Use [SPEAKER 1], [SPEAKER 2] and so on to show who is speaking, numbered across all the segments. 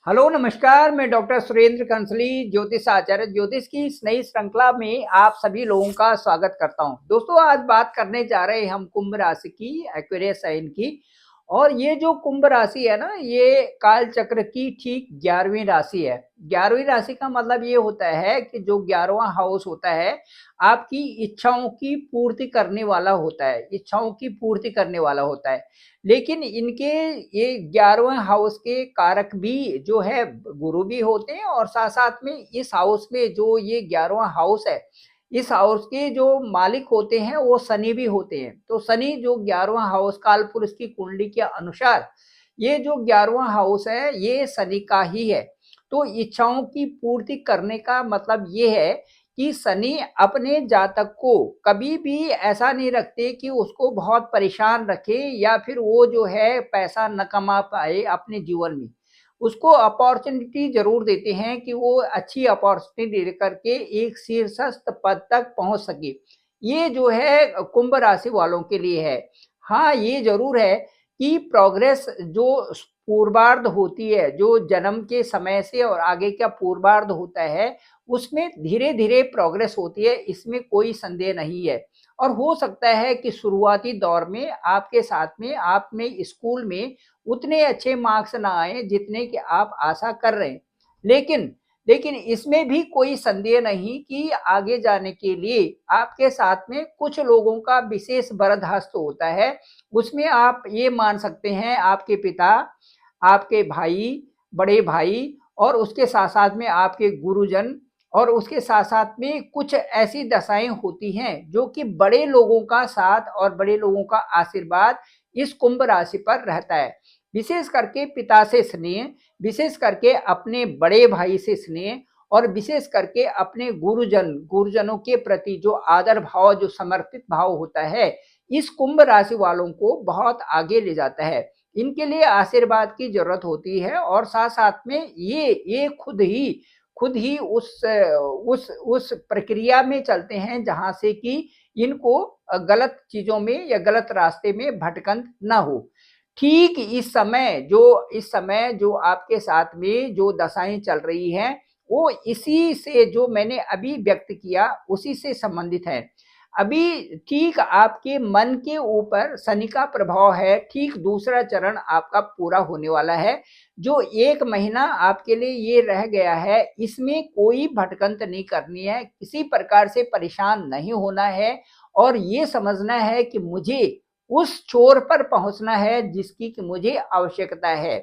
[SPEAKER 1] Hello नमस्कार। मैं doctor Surendra कंसली ज्योतिष आचार्य ज्योतिष की इस नई श्रृंखला में आप सभी लोगों का स्वागत करता हूं। दोस्तों, आज बात करने जा रहे हैं हम कुंभ राशि की, एक्वेरियस साइन की। और ये जो कुंभ राशि है ना, ये काल चक्र की ठीक 11वीं राशि है। 11वीं राशि का मतलब ये होता है कि जो 11वां हाउस होता है आपकी इच्छाओं की पूर्ति करने वाला होता है, इच्छाओं की पूर्ति करने वाला होता है। लेकिन इनके ये 11वें हाउस के कारक भी जो है गुरु भी होते हैं, और साथ साथ में इस हाउस में जो ये 11वां हाउस है, इस हाउस के जो मालिक होते हैं वो शनि भी होते हैं। तो शनि जो 11वां हाउस काल पुरुष की कुंडली के अनुसार ये जो 11वां हाउस है ये शनि का ही है। तो इच्छाओं की पूर्ति करने का मतलब ये है कि शनि अपने जातक को कभी भी ऐसा नहीं रखते कि उसको बहुत परेशान रखे या फिर वो जो है पैसा न कमा पाए अपने जीवन में। उसको अपॉर्चुनिटी जरूर देते हैं कि वो अच्छी अपॉर्चुनिटी लेकर के एक शीर्षस्थ पद तक पहुंच सके। ये जो है कुंभ राशि वालों के लिए है। हाँ, ये जरूर है कि प्रोग्रेस जो पूर्वार्ध होती है, जो जन्म के समय से और आगे का पूर्वार्ध होता है, उसमें धीरे धीरे प्रोग्रेस होती है, इसमें कोई संदेह नहीं है। और हो सकता है कि शुरुआती दौर में आपके साथ में आप में स्कूल में उतने अच्छे मार्क्स ना आए जितने कि आप आशा कर रहे हैं। लेकिन लेकिन इसमें भी कोई संदेह नहीं कि आगे जाने के लिए आपके साथ में कुछ लोगों का विशेष बरदहस्त होता है। उसमें आप ये मान सकते हैं आपके पिता, आपके भाई, बड़े भाई, और उसके साथ साथ में आपके गुरुजन, और उसके साथ साथ में कुछ ऐसी दशाएं होती हैं जो कि बड़े लोगों का साथ और बड़े लोगों का आशीर्वाद इस कुंभ राशि पर रहता है। विशेष करके पिता से स्नेह, विशेष करके अपने बड़े भाई से स्नेह, और विशेष करके अपने गुरुजनों के प्रति जो आदर भाव, जो समर्पित भाव होता है, इस कुंभ राशि वालों को बहुत आगे ले जाता है। इनके लिए आशीर्वाद की जरूरत होती है, और साथ साथ में ये खुद ही उस प्रक्रिया में चलते हैं जहां से कि इनको गलत चीजों में या गलत रास्ते में भटकंत ना हो। ठीक इस समय जो आपके साथ में जो दशाएं चल रही हैं, वो इसी से जो मैंने अभी व्यक्त किया उसी से संबंधित है। अभी ठीक आपके मन के ऊपर शनि का प्रभाव है, ठीक दूसरा चरण आपका पूरा होने वाला है। जो 1 महीना आपके लिए ये रह गया है, इसमें कोई भटकंत नहीं करनी है, किसी प्रकार से परेशान नहीं होना है, और ये समझना है कि मुझे उस छोर पर पहुंचना है जिसकी कि मुझे आवश्यकता है।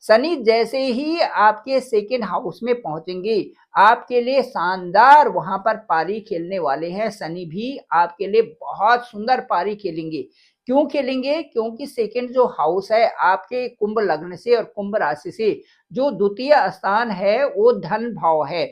[SPEAKER 1] शनि जैसे ही आपके सेकेंड हाउस में पहुंचेंगे, आपके लिए शानदार वहां पर पारी खेलने वाले हैं। शनि भी आपके लिए बहुत सुंदर पारी खेलेंगे। क्यों खेलेंगे? क्योंकि सेकेंड जो हाउस है आपके कुंभ लग्न से और कुंभ राशि से, जो द्वितीय स्थान है वो धन भाव है।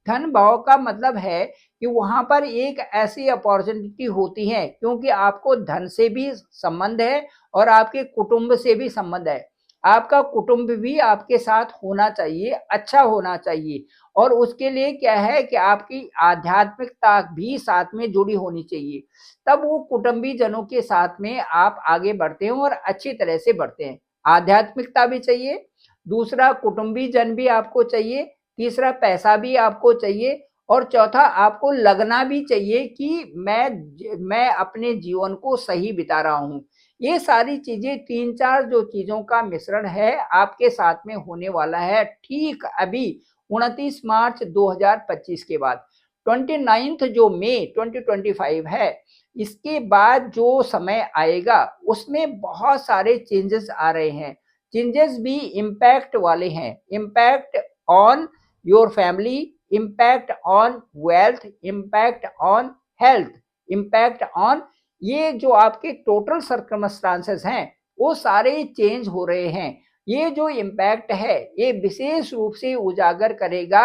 [SPEAKER 1] धन भाव का मतलब है कि वहां पर एक ऐसी अपॉर्चुनिटी होती है, क्योंकि आपको धन से भी संबंध है और आपके कुटुंब से भी संबंध है। आपका कुटुंब भी आपके साथ होना चाहिए, अच्छा होना चाहिए, और उसके लिए क्या है कि आपकी आध्यात्मिकता भी साथ में जुड़ी होनी चाहिए। तब वो कुटुंबी जनों के साथ में आप आगे बढ़ते हैं और अच्छी तरह से बढ़ते हैं। आध्यात्मिकता भी चाहिए, दूसरा कुटुंबी जन भी आपको चाहिए, तीसरा पैसा भी आपको चाहिए, और चौथा आपको लगना भी चाहिए कि मैं अपने जीवन को सही बिता रहा हूँ। ये सारी चीजें, 3-4 जो चीजों का मिश्रण है आपके साथ में होने वाला है ठीक अभी 29 मार्च 2025 के बाद। 29 जो मई 2025 है, इसके बाद जो समय आएगा उसमें बहुत सारे चेंजेस आ रहे हैं। चेंजेस भी इम्पैक्ट वाले हैं, impact on your family, impact on wealth, impact on health, impact on, ये जो आपके टोटल सर्कमस्टांसेस हैं वो सारे चेंज हो रहे हैं। ये जो इम्पैक्ट है ये विशेष रूप से उजागर करेगा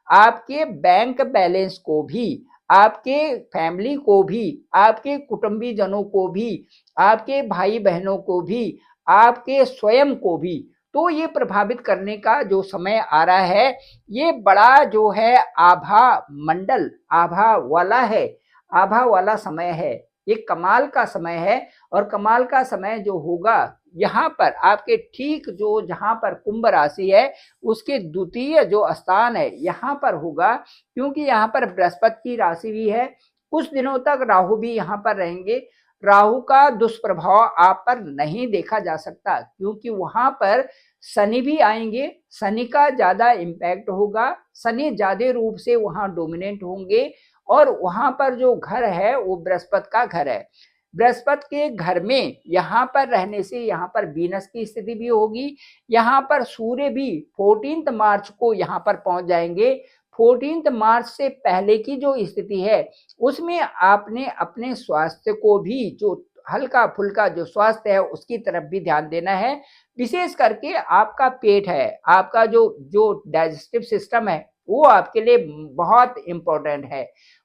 [SPEAKER 1] आपके बैंक बैलेंस को भी, आपके फैमिली को भी, आपके कुटुंबी जनों को भी, आपके भाई बहनों को भी, आपके स्वयं को भी। तो ये प्रभावित करने का जो समय आ रहा है, ये बड़ा जो है आभा मंडल, आभा वाला है, आभा वाला समय है। ये कमाल का समय है, और कमाल का समय जो होगा यहाँ पर आपके ठीक जो जहाँ पर कुंभ राशि है उसके द्वितीय जो स्थान है यहाँ पर होगा, क्योंकि यहाँ पर बृहस्पति की राशि भी है। कुछ दिनों तक राहु भी यहाँ पर रहेंगे। राहु का दुष्प्रभाव आप पर नहीं देखा जा सकता, क्योंकि वहां पर शनि भी आएंगे। शनि का ज्यादा इम्पैक्ट होगा, शनि ज्यादा रूप से वहां डोमिनेट होंगे। और वहां पर जो घर है वो बृहस्पति का घर है। बृहस्पति के घर में यहाँ पर रहने से यहाँ पर वीनस की स्थिति भी होगी। यहाँ पर सूर्य भी 14 मार्च को यहाँ पर पहुंच जाएंगे। 14 मार्च से पहले की जो स्थिति है उसमें आपने अपने स्वास्थ्य को भी, जो हल्का फुल्का जो स्वास्थ्य है उसकी तरफ भी ध्यान देना है। विशेष करके आपका पेट है, आपका जो जो डाइजेस्टिव सिस्टम है वो आपके लिए बहुत इंपॉर्टेंट है,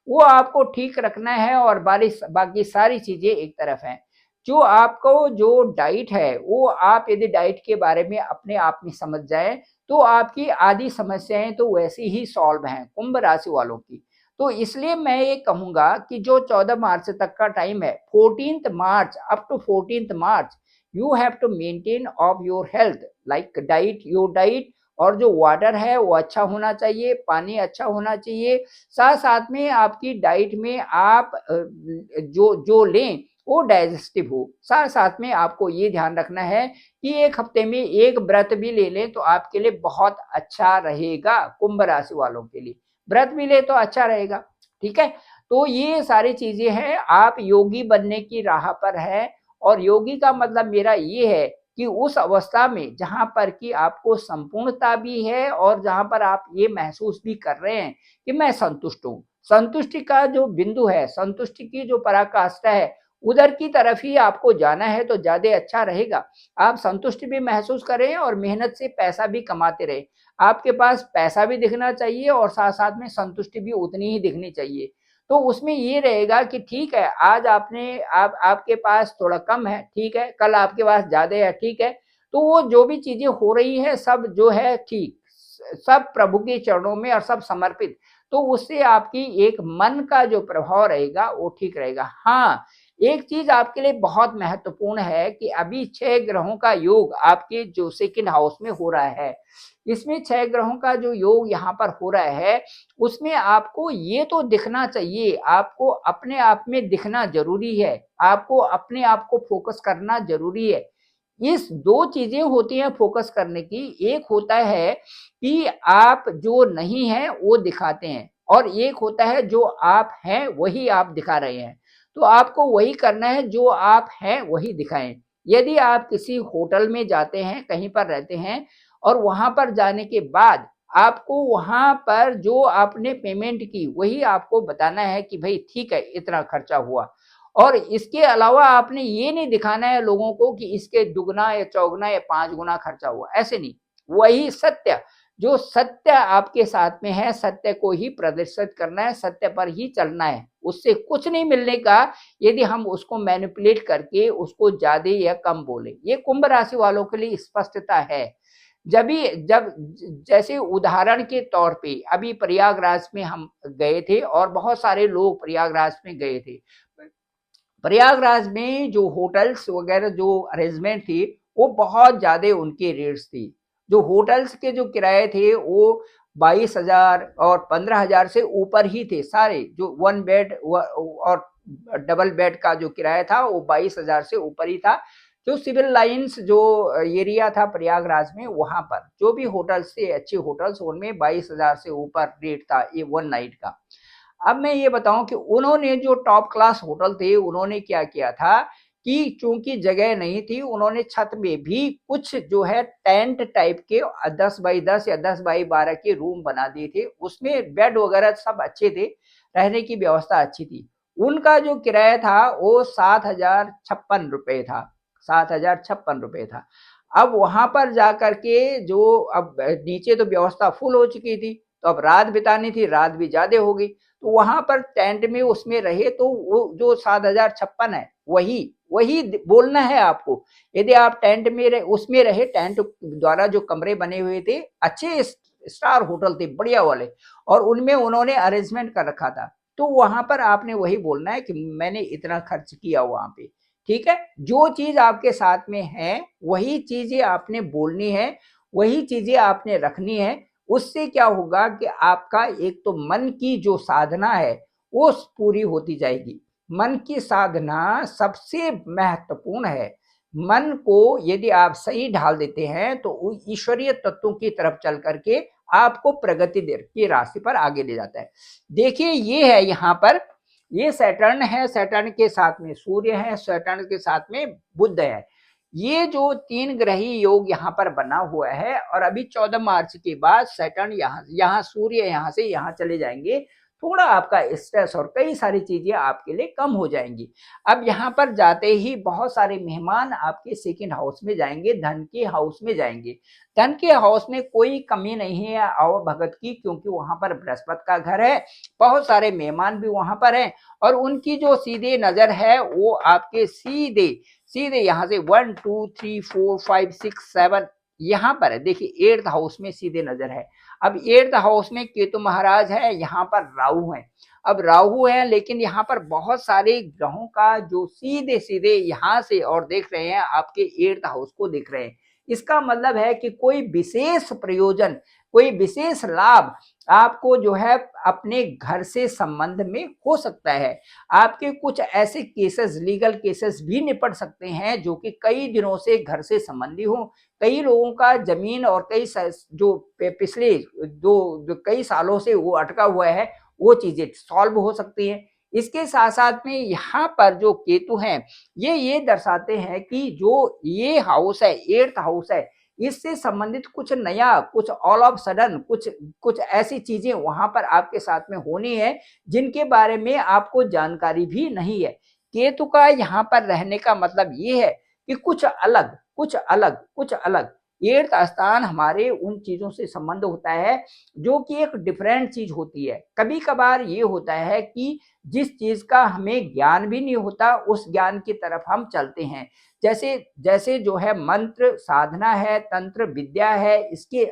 [SPEAKER 1] वो आपको ठीक रखना है। और बाकी सारी चीजें एक तरफ हैं। जो आपको जो डाइट है वो आप यदि डाइट के बारे में अपने आप में समझ जाए तो आपकी आधी समस्याएं तो वैसी ही सॉल्व हैं कुंभ राशि वालों की। तो इसलिए मैं ये कहूंगा कि जो 14 मार्च तक का टाइम है, 14 March up to 14 March, you have to maintain of your health, like diet, your diet. और जो वाटर है वो अच्छा होना चाहिए, पानी अच्छा होना चाहिए। साथ साथ में आपकी डाइट में आप जो जो लें वो डाइजेस्टिव हो। साथ साथ में आपको ये ध्यान रखना है कि एक हफ्ते में एक व्रत भी ले लें तो आपके लिए बहुत अच्छा रहेगा। कुंभ राशि वालों के लिए व्रत भी ले तो अच्छा रहेगा। ठीक है, तो ये सारी चीजें हैं। आप योगी बनने की राह पर है, और योगी का मतलब मेरा ये है कि उस अवस्था में जहां पर कि आपको संपूर्णता भी है और जहां पर आप ये महसूस भी कर रहे हैं कि मैं संतुष्ट हूं। संतुष्टि का जो बिंदु है, संतुष्टि की जो पराकाष्ठा है, उधर की तरफ ही आपको जाना है तो ज्यादा अच्छा रहेगा। आप संतुष्टि भी महसूस करें और मेहनत से पैसा भी कमाते रहे। आपके पास पैसा भी दिखना चाहिए और साथ साथ में संतुष्टि भी उतनी ही दिखनी चाहिए। तो उसमें ये रहेगा कि ठीक है, आज आपके पास थोड़ा कम है, ठीक है, कल आपके पास ज्यादा है, ठीक है। तो वो जो भी चीजें हो रही है सब जो है ठीक, सब प्रभु के चरणों में और सब समर्पित। तो उससे आपकी एक मन का जो प्रभाव रहेगा वो ठीक रहेगा। हाँ, एक चीज आपके लिए बहुत महत्वपूर्ण है कि अभी 6 ग्रहों का योग आपके जो सेकंड हाउस में हो रहा है। इसमें 6 ग्रहों का जो योग यहाँ पर हो रहा है उसमें आपको ये तो दिखना चाहिए, आपको अपने आप में दिखना जरूरी है, आपको अपने आप को फोकस करना जरूरी है। इस दो चीजें होती हैं फोकस करने की। एक होता है कि आप जो नहीं है वो दिखाते हैं, और एक होता है जो आप हैं वही आप दिखा रहे हैं। तो आपको वही करना है, जो आप हैं वही दिखाएं। यदि आप किसी होटल में जाते हैं, कहीं पर रहते हैं, और वहां पर जाने के बाद आपको वहां पर जो आपने पेमेंट की वही आपको बताना है कि भाई ठीक है इतना खर्चा हुआ। और इसके अलावा आपने ये नहीं दिखाना है लोगों को कि इसके दुगना या चौगुना या 5 गुना खर्चा हुआ, ऐसे नहीं। वही सत्य, जो सत्य आपके साथ में है, सत्य को ही प्रदर्शित करना है, सत्य पर ही चलना है। उससे कुछ नहीं मिलने का यदि हम उसको मैनिपुलेट करके उसको ज्यादा या कम बोले। ये कुंभ राशि वालों के लिए स्पष्टता है। जब जैसे उदाहरण के तौर पे अभी प्रयागराज में हम गए थे और बहुत सारे लोग प्रयागराज में गए थे। प्रयागराज में जो होटल्स वगैरह जो अरेंजमेंट थी वो बहुत ज्यादा उनके रेट्स थी। जो होटल्स के जो किराए थे वो 22,000 और 15,000 से ऊपर ही थे सारे। जो 1 बेड और डबल बेड का जो किराया था वो 22,000 से ऊपर ही था। जो सिविल लाइंस जो एरिया था प्रयागराज में, वहां पर जो भी होटल्स थे अच्छे होटल्स, उनमें 22,000 से ऊपर रेट था ये 1 नाइट का। अब मैं ये बताऊं कि उन्होंने जो टॉप क्लास होटल थे उन्होंने क्या किया था कि चूंकि जगह नहीं थी, उन्होंने छत में भी कुछ जो है टेंट टाइप के 10 बाई 10 या 10 बाई 12 के रूम बना दिए थे। उसमें बेड वगैरह सब अच्छे थे, रहने की व्यवस्था अच्छी थी। उनका जो किराया था वो 7,056 रुपये था, 7,056 रुपये था। अब वहां पर जाकर के जो, अब नीचे तो व्यवस्था फुल हो चुकी थी, तो अब रात बितानी थी, रात भी ज्यादा हो गई। तो वहां पर टेंट में उसमें रहे तो वो जो 7,056 है वही वही बोलना है आपको। यदि आप टेंट में उसमें रहे, टेंट द्वारा जो कमरे बने हुए थे अच्छे स्टार होटल थे बढ़िया वाले, और उनमें उन्होंने अरेंजमेंट कर रखा था, तो वहां पर आपने वही बोलना है कि मैंने इतना खर्च किया वहां पे। ठीक है, जो चीज आपके साथ में है वही चीजें आपने बोलनी है, वही चीजें आपने रखनी है। उससे क्या होगा कि आपका एक तो मन की जो साधना है वो पूरी होती जाएगी। मन की साधना सबसे महत्वपूर्ण है। मन को यदि आप सही ढाल देते हैं तो ईश्वरीय तत्वों की तरफ चल करके आपको प्रगति की राशि पर आगे ले जाता है। देखिए ये है यहाँ पर, ये सैटर्न है, सैटर्न के साथ में सूर्य है, सैटर्न के साथ में बुध है। ये जो तीन ग्रही योग यहाँ पर बना हुआ है और अभी 14 मार्च के बाद सैटर्न यहाँ सूर्य यहाँ से यहाँ चले जाएंगे। थोड़ा आपका स्ट्रेस और कई सारी चीजें आपके लिए कम हो जाएंगी। अब यहाँ पर जाते ही बहुत सारे मेहमान आपके सेकंड हाउस में जाएंगे, धन के हाउस में जाएंगे। धन के हाउस में कोई कमी नहीं है और भगत की, क्योंकि वहां पर बृहस्पति का घर है, बहुत सारे मेहमान भी वहां पर हैं और उनकी जो सीधे नजर है वो आपके सीधे सीधे यहाँ से 1 2 3 4 5 6 7 यहाँ पर है। देखिए 8th हाउस में सीधे नजर है। अब 8th हाउस में केतु महाराज है, यहाँ पर राहु है। अब राहु है लेकिन यहाँ पर बहुत सारे ग्रहों का जो सीधे सीधे यहाँ से और देख रहे हैं आपके 8th हाउस को देख रहे हैं। इसका मतलब है कि कोई विशेष प्रयोजन, कोई विशेष लाभ आपको जो है अपने घर से संबंध में हो सकता है। आपके कुछ ऐसे केसेस, लीगल केसेस भी निपट सकते हैं जो कि कई दिनों से घर से संबंधी हो। कई लोगों का जमीन और कई जो पिछले कई सालों से वो अटका हुआ है वो चीजें सॉल्व हो सकती हैं। इसके साथ साथ में यहाँ पर जो केतु हैं ये दर्शाते हैं कि जो ये हाउस है 8th हाउस है, इससे संबंधित कुछ नया, कुछ ऑल ऑफ सडन कुछ ऐसी चीजें वहां पर आपके साथ में होनी है जिनके बारे में आपको जानकारी भी नहीं है। केतु का यहाँ पर रहने का मतलब ये है कि कुछ अलग कुछ अलग कुछ अलग। 8th स्थान हमारे उन चीजों से संबंध होता है जो कि एक डिफरेंट चीज होती है। कभी कभार ये होता है कि जिस चीज का हमें ज्ञान भी नहीं होता उस ज्ञान की तरफ हम चलते हैं। जैसे जैसे जो है मंत्र साधना है, तंत्र विद्या है, इसके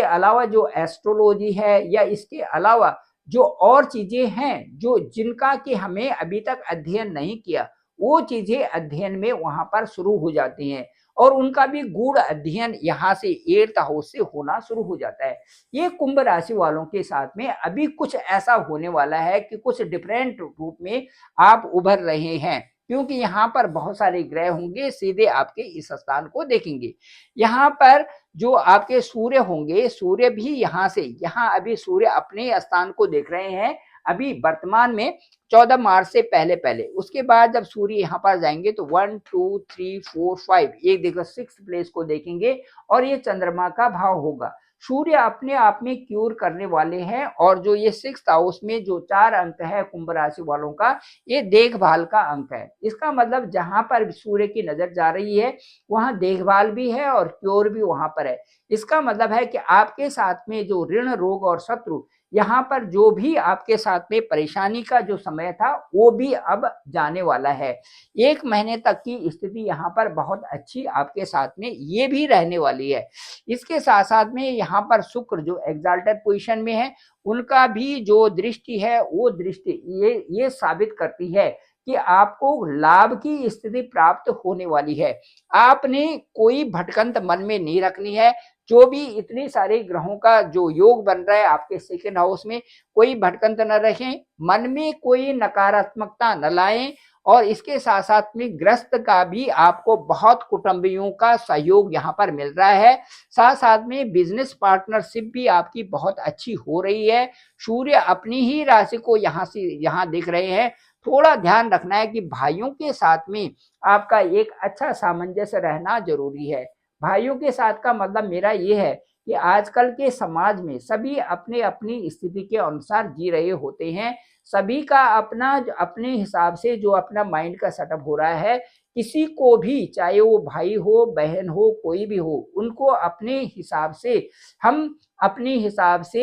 [SPEAKER 1] अलावा जो एस्ट्रोलॉजी है या इसके अलावा जो और चीजें हैं जो जिनका कि हमें अभी तक अध्ययन नहीं किया, वो चीजें अध्ययन में वहां पर शुरू हो जाती हैं और उनका भी गूढ़ अध्ययन यहाँ से 8th हाउस से होना शुरू हो जाता है। ये कुंभ राशि वालों के साथ में अभी कुछ ऐसा होने वाला है कि कुछ डिफरेंट रूप में आप उभर रहे हैं, क्योंकि यहाँ पर बहुत सारे ग्रह होंगे सीधे आपके इस स्थान को देखेंगे। यहाँ पर जो आपके सूर्य होंगे, सूर्य भी यहाँ से यहाँ अभी सूर्य अपने स्थान को देख रहे हैं अभी वर्तमान में 14 मार्च से पहले पहले। उसके बाद जब सूर्य यहाँ पर जाएंगे तो 1 2 3 4 5 एक देखो 6th प्लेस को देखेंगे और ये चंद्रमा का भाव होगा। सूर्य अपने आप में क्यूर करने वाले हैं और जो ये 6th हाउस में जो 4 अंक है कुंभ राशि वालों का, ये देखभाल का अंक है। इसका मतलब जहां पर सूर्य की नजर जा रही है वहां देखभाल भी है और क्योर भी वहां पर है। इसका मतलब है कि आपके साथ में जो ऋण रोग और शत्रु, यहाँ पर जो भी आपके साथ में परेशानी का जो समय था वो भी अब जाने वाला है। 1 महीने तक की स्थिति यहाँ पर बहुत अच्छी आपके साथ में ये भी रहने वाली है। इसके साथ साथ में यहाँ पर शुक्र जो एग्जाल्टेड पोजीशन में है उनका भी जो दृष्टि है वो दृष्टि ये साबित करती है कि आपको लाभ की स्थिति प्राप्त होने वाली है। आपने कोई भटकंत मन में नहीं रखनी है। जो भी इतनी सारे ग्रहों का जो योग बन रहा है आपके सेकंड हाउस में, कोई भटकंत न रखें, मन में कोई नकारात्मकता न लाएं और इसके साथ साथ में ग्रस्त का भी आपको बहुत कुटुंबियों का सहयोग यहाँ पर मिल रहा है। साथ साथ में बिजनेस पार्टनरशिप भी आपकी बहुत अच्छी हो रही है। सूर्य अपनी ही राशि को यहाँ से यहाँ देख रहे हैं। थोड़ा ध्यान रखना है कि भाइयों के साथ में आपका एक अच्छा सामंजस्य रहना जरूरी है। भाइयों के साथ का मतलब मेरा ये है कि आजकल के समाज में सभी अपने अपनी स्थिति के अनुसार जी रहे होते हैं। सभी का अपना अपने हिसाब से जो अपना माइंड का सेटअप हो रहा है, किसी को भी चाहे वो भाई हो बहन हो कोई भी हो, उनको अपने हिसाब से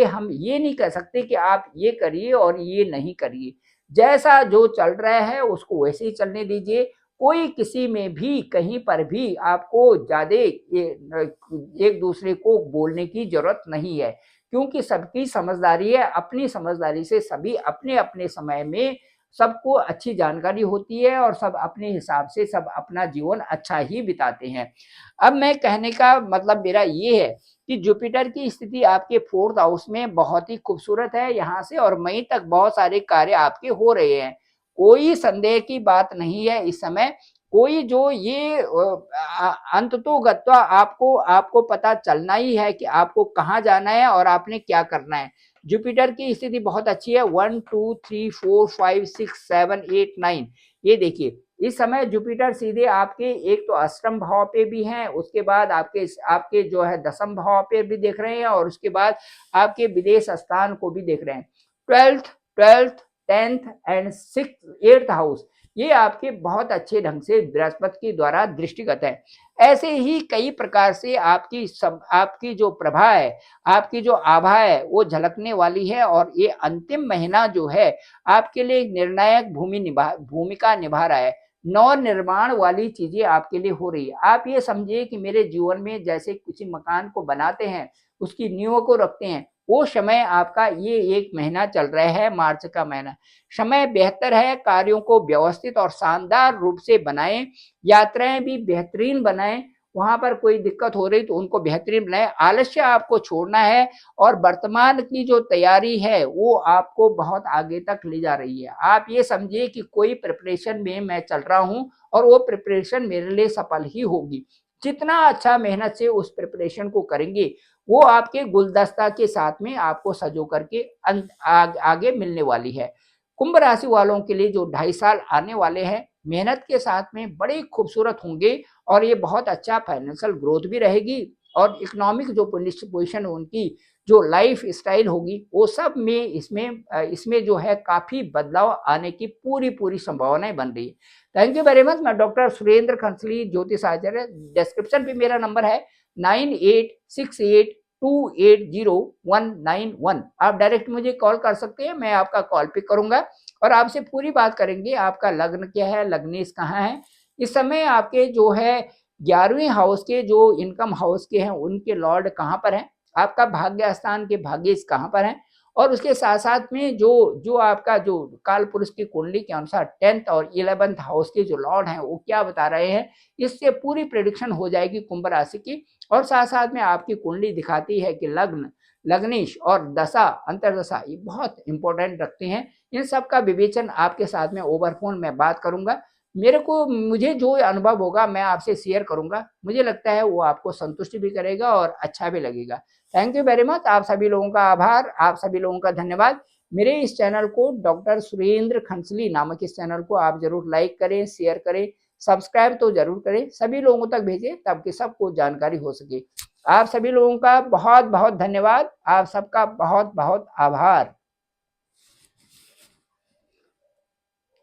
[SPEAKER 1] हम ये नहीं कह सकते कि आप ये करिए और ये नहीं करिए। जैसा जो चल रहा है उसको वैसे ही चलने दीजिए। कोई किसी में भी कहीं पर भी आपको ज्यादा एक दूसरे को बोलने की जरूरत नहीं है, क्योंकि सबकी समझदारी है। अपनी समझदारी से सभी अपने अपने समय में सबको अच्छी जानकारी होती है और सब अपने हिसाब से सब अपना जीवन अच्छा ही बिताते हैं। अब मैं कहने का मतलब मेरा ये है कि जुपिटर की स्थिति आपके 4th हाउस में बहुत ही खूबसूरत है यहाँ से, और मई तक बहुत सारे कार्य आपके हो रहे हैं। कोई संदेह की बात नहीं है इस समय। कोई जो ये अंततोगत्वा आपको आपको पता चलना ही है कि आपको कहाँ जाना है और आपने क्या करना है। जुपिटर की स्थिति बहुत अच्छी है। 1 2 3 4 5 6 7 8 9, ये देखिए इस समय जुपिटर सीधे आपके एक तो अष्टम भाव पे भी हैं, उसके बाद आपके आपके जो है दसम भाव पे भी देख रहे हैं, और उसके बाद आपके विदेश स्थान को भी देख रहे हैं। 12th 10th and 8th house ये आपके बहुत अच्छे ढंग से बृहस्पति के द्वारा दृष्टिगत है। ऐसे ही कई प्रकार से आपकी जो प्रभा है, आपकी जो आभा है वो झलकने वाली है, और ये अंतिम महीना जो है आपके लिए निर्णायक भूमिका निभा रहा है। नव निर्माण वाली चीजें आपके लिए हो रही है। आप ये समझिए कि मेरे जीवन में जैसे किसी मकान को बनाते हैं, उसकी नींव को रखते हैं, वो समय आपका ये 1 महीना चल रहा है, मार्च का महीना। समय बेहतर है, कार्यों को व्यवस्थित और शानदार रूप से बनाएं, यात्राएं भी बेहतरीन बनाएं, वहां पर कोई दिक्कत हो रही तो उनको बेहतरीन बनाएं। आलस्य आपको छोड़ना है, और वर्तमान की जो तैयारी है वो आपको बहुत आगे तक ले जा रही है। आप ये समझिए कि कोई प्रिपरेशन में मैं चल रहा हूं, और वो प्रिपरेशन मेरे लिए सफल ही होगी। जितना अच्छा मेहनत से उस प्रिपरेशन को करेंगे, वो आपके गुलदस्ता के साथ में आपको सजो करके आगे मिलने वाली है। कुंभ राशि वालों के लिए जो 2.5 साल आने वाले हैं, मेहनत के साथ में बड़े खूबसूरत होंगे, और ये बहुत अच्छा फाइनेंशियल ग्रोथ भी रहेगी, और इकोनॉमिक जो पोजीशन उनकी जो लाइफ स्टाइल होगी वो सब में इसमें जो है काफी बदलाव आने की पूरी संभावनाएं बन रही है। Thank you very much. मैं डॉक्टर सुरेंद्र खंसली, ज्योतिष आचार्य। डिस्क्रिप्शन पे मेरा नंबर है 9868280191। आप डायरेक्ट मुझे कॉल कर सकते हैं, मैं आपका कॉल पिक करूंगा और आपसे पूरी बात करेंगे। आपका लग्न क्या है, लग्नेश कहाँ है, इस समय आपके जो है 11वें हाउस के जो इनकम हाउस के हैं उनके लॉर्ड कहाँ पर हैं, आपका भाग्य स्थान के भाग्येश कहाँ पर हैं, और उसके साथ साथ में जो जो आपका जो काल पुरुष की कुंडली के अनुसार 10th और 11th हाउस के जो लॉर्ड हैं वो क्या बता रहे हैं, इससे पूरी प्रेडिक्शन हो जाएगी कुंभ राशि की। और साथ साथ में आपकी कुंडली दिखाती है कि लग्न, लग्नेश और दशा, अंतरदशा ये बहुत इंपॉर्टेंट रखते हैं। इन सब का विवेचन आपके साथ में ओवर फोन में बात करूंगा। मुझे जो अनुभव होगा मैं आपसे शेयर करूंगा, मुझे लगता है वो आपको संतुष्टि भी करेगा और अच्छा भी लगेगा। Thank you very much. आप सभी लोगों का आभार, आप सभी लोगों का धन्यवाद। मेरे इस चैनल को डॉक्टर सुरेंद्र खंसली नामक इस चैनल को आप जरूर लाइक करें, शेयर करें, सब्सक्राइब तो जरूर करें, सभी लोगों तक भेजें ताकि सबको जानकारी हो सके। आप सभी लोगों का बहुत बहुत धन्यवाद, आप सबका बहुत बहुत आभार।